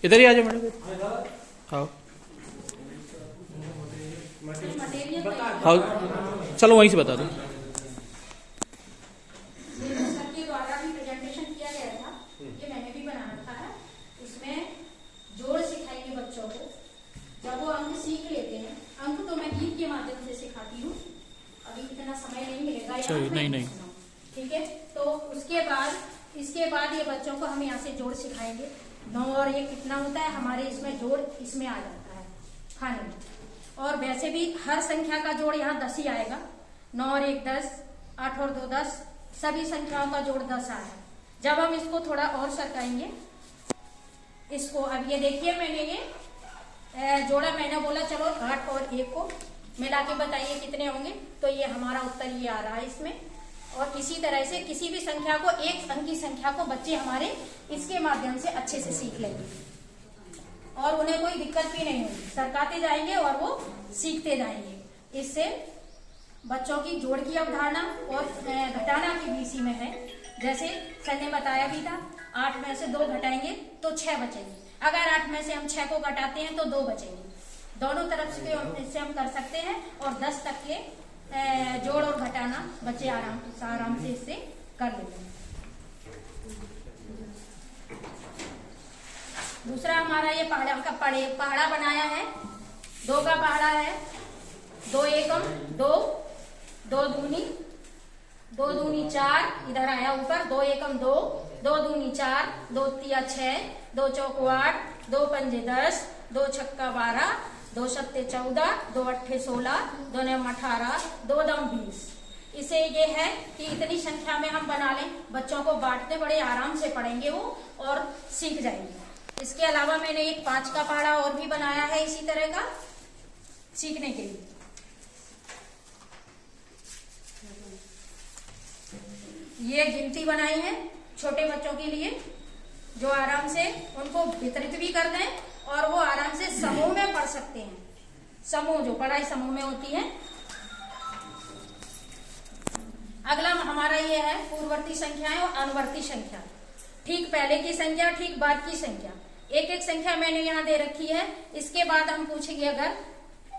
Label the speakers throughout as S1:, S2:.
S1: इधर ही आ जाओ मैडम। हाँ हाँ, चलो वहीं से बता दो।
S2: द्वारा भी प्रेजेंटेशन किया गया था, ये मैंने भी बना रखा है। इसमें जोड़ सिखाएंगे बच्चों को। जब वो अंक सीख लेते हैं, अंक तो मैं गीत के माध्यम से सिखाती हूँ, अभी इतना समय नहीं मिलेगा
S1: नहीं
S2: ठीक है। तो इसके बाद ये बच्चों को हम यहाँ से जोड़ सिखाएंगे। 9 और 1 कितना होता है हमारे, इसमें जोड़ इसमें आ जाता है खाने में। और वैसे भी हर संख्या का जोड़ यहाँ 10 ही आएगा। 9 और 1 10, 8 और 2 10, सभी संख्याओं का जोड़ 10 आया। जब हम इसको थोड़ा और सरकाएंगे इसको, अब ये देखिए मैंने ये जोड़ा, मैंने बोला चलो 8 और 1 को मिला के बताइए कितने होंगे, तो ये हमारा उत्तर ये आ रहा है इसमें। और इसी तरह से किसी भी संख्या को, एक अंक की संख्या को बच्चे हमारे इसके माध्यम से अच्छे से सीख लेंगे और उन्हें कोई दिक्कत भी नहीं होगी। सरकाते जाएंगे और वो सीखते जाएंगे। इससे बच्चों की जोड़ की अवधारणा और घटाना की भी इसी में है। जैसे सर ने बताया भी था, 8 में से 2 घटाएंगे तो 6 बचेंगे। अगर 8 में से हम 6 को घटाते हैं तो 2 बचेंगे। दोनों तरफ से हम कर सकते हैं और 10 तक के जोड़ और घटाना बच्चे आराम से इससे कर लेते हैं। दूसरा हमारा ये पहाड़ा बनाया है। 2 का पहाड़ा है। 2 एकम 2, 2 दूनी 4, इधर आया ऊपर 2 एकम 2, 2 दूनी 4, 2 तिया 6, 2 चौको 8, 2 पंजे 10, 2 छक्का 12, 2 सत्ते 14, 2 अट्ठे 16, 2 नम 18, 2 दम 20। इसे ये है कि इतनी संख्या में हम बना लें, बच्चों को बांटते बड़े आराम से पढ़ेंगे वो और सीख जाएंगे। इसके अलावा मैंने एक 5 का पहाड़ा और भी बनाया है इसी तरह का सीखने के लिए। ये गिनती बनाई है छोटे बच्चों के लिए, जो आराम से उनको वितरित भी कर दें और वो आराम से समूह में पढ़ सकते हैं। समूह, जो पढ़ाई समूह में होती है। अगला हमारा ये है पूर्ववर्ती संख्याएं और अनुवर्ती संख्या। ठीक पहले की संख्या, ठीक बाद की संख्या। एक एक संख्या मैंने यहाँ दे रखी है। इसके बाद हम पूछेंगे अगर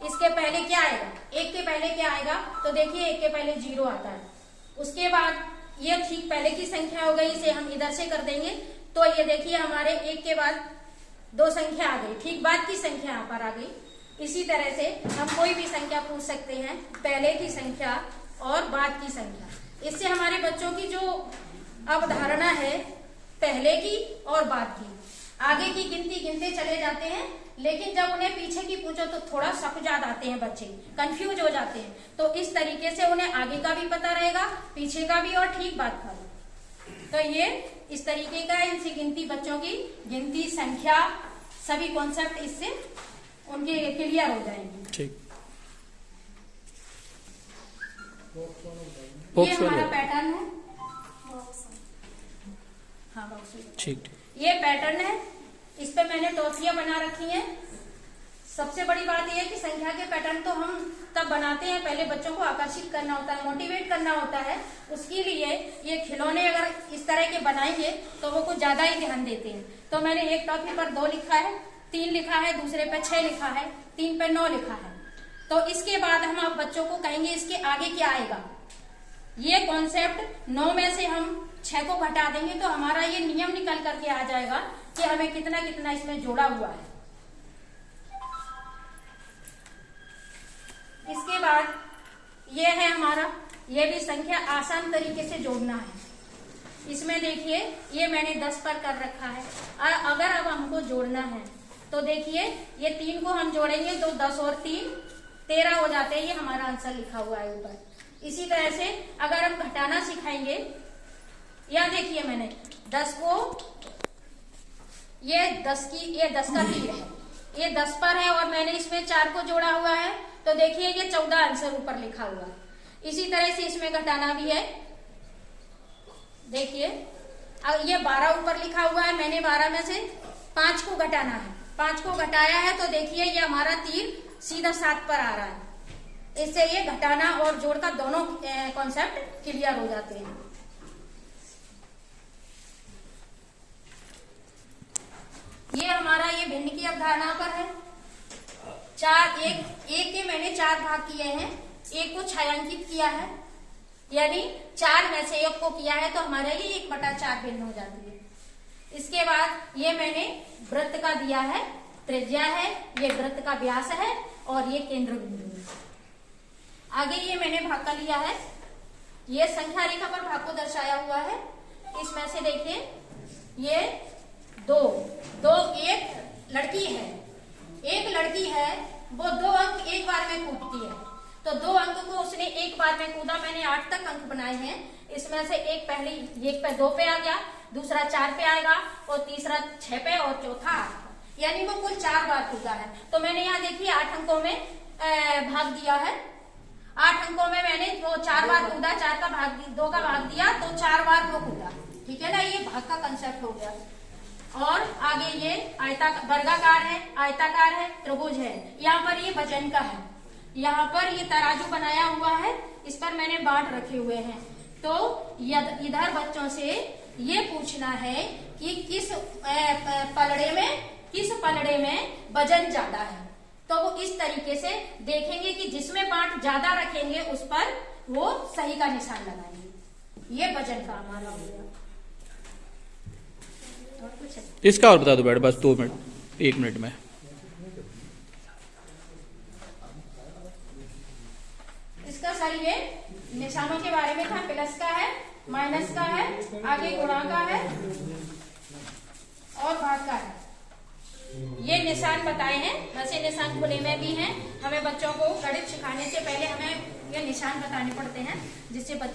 S2: इसके पहले क्या आएगा, 1 के पहले क्या आएगा, तो देखिए 1 के पहले 0 आता है। उसके बाद ये ठीक पहले की संख्या हो गई, इसे हम इधर से कर देंगे तो ये देखिए हमारे 1 के बाद 2 संख्या आ गई, ठीक बाद की संख्या यहाँ पर आ गई। इसी तरह से हम कोई भी संख्या पूछ सकते हैं, पहले की संख्या और बाद की संख्या। इससे हमारे बच्चों की जो अवधारणा है पहले की और बाद की, आगे की गिनती गिनते चले जाते हैं, लेकिन जब उन्हें पीछे की पूछो तो थोड़ा सक आते हैं, बच्चे कंफ्यूज हो जाते हैं। तो इस तरीके से उन्हें आगे का भी पता रहेगा, पीछे का भी और ठीक बाद का भी। तो ये इस तरीके का इनसे गिनती, बच्चों की गिनती, संख्या, सभी कॉन्सेप्ट इससे उनके क्लियर हो जाएंगे।
S1: ठीक,
S2: ये हमारा पैटर्न है। हाँ
S1: ठीक,
S2: ये पैटर्न है। इस पे मैंने टॉफियां बना रखी हैं। सबसे बड़ी बात यह है कि संख्या के पैटर्न तो हम तब बनाते हैं, पहले बच्चों को आकर्षित करना होता है, मोटिवेट करना होता है। उसके लिए ये खिलौने अगर इस तरह के बनाएंगे तो वो कुछ ज्यादा ही ध्यान देते हैं। तो मैंने एक टॉफी पर 2 लिखा है, 3 लिखा है, दूसरे पे 6 लिखा है, 3 पे 9 लिखा है। तो इसके बाद हम आप बच्चों को कहेंगे इसके आगे क्या आएगा। ये कॉन्सेप्ट 9 में से हम 6 को घटा देंगे तो हमारा ये नियम निकल करके आ जाएगा कि हमें कितना कितना इसमें जोड़ा हुआ है। इसके बाद ये है हमारा, ये भी संख्या आसान तरीके से जोड़ना है। इसमें देखिए ये मैंने 10 पर कर रखा है। अगर अब हमको जोड़ना है तो देखिए ये 3 को हम जोड़ेंगे तो 10 और 3 13 हो जाते हैं। ये हमारा आंसर लिखा हुआ है ऊपर। इसी तरह से अगर हम घटाना सिखाएंगे, या देखिए मैंने 10 को, ये 10 का तीर है, ये 10 पर है और मैंने इसमें 4 को जोड़ा हुआ है तो देखिए ये 14 आंसर ऊपर लिखा हुआ है। इसी तरह से इसमें घटाना भी है। देखिए ये 12 ऊपर लिखा हुआ है, मैंने 12 में से 5 को घटाना है, 5 को घटाया है तो देखिए ये हमारा तीर सीधा 7 पर आ रहा है। इससे ये घटाना और जोड़ का दोनों कॉन्सेप्ट क्लियर हो जाते हैं। ये हमारा ये भिन्न की अवधारणा पर है। एक के मैंने 4 भाग किए हैं, एक को छायांकित किया है, यानी 4 में से 1 को किया है तो हमारे लिए 1/4 भिन्न हो जाती है। इसके बाद ये मैंने वृत्त का दिया है, त्रिज्या है, ये वृत्त का व्यास है और ये केंद्र बिंदु है। आगे ये मैंने भाग का लिया है, ये संख्या रेखा पर भाग को दर्शाया हुआ है। इसमें से देखिए ये एक लड़की है, एक लड़की है वो 2 अंक एक बार में कूदती है, तो 2 अंक को उसने एक बार में कूदा। मैंने 8 तक अंक बनाए हैं, इसमें से एक पे 2 पे आ गया, दूसरा 4 पे आएगा और तीसरा 6 पे और चौथा 8 पे, यानी वो कुल 4 बार कूदा है। तो मैंने यहाँ देखिए 8 अंकों में भाग दिया है। 8 अंकों में मैंने वो 4 बार कूदा, 2 का भाग दिया तो 4 बार वो कूदा। ठीक है ना, ये भाग का कंसेप्ट हो गया। और आगे ये वर्गाकार है, आयताकार है, त्रिभुज है। यहाँ पर ये वजन का है, यहाँ पर ये तराजू बनाया हुआ है, इस पर मैंने बाट रखे हुए हैं। तो इधर बच्चों से ये पूछना है कि किस पलड़े में वजन ज्यादा है, तो वो इस तरीके से देखेंगे कि जिसमें बाट ज्यादा रखेंगे उस पर वो सही का निशान लगाएंगे। ये वजन का हमारा हो गया। और कुछ है?
S1: इसका और बता दो बेटा, बस 2 मिनट 1 मिनट में।
S2: इसका सर ये निशानों के बारे में था, प्लस का है, माइनस का है, आगे गुणा का है और भाग का है। ये निशान बताए हैं, वैसे निशान खुले में भी हैं। हमें बच्चों को गणित सिखाने से पहले हमें ये निशान बताने पड़ते हैं, जिससे बच्चे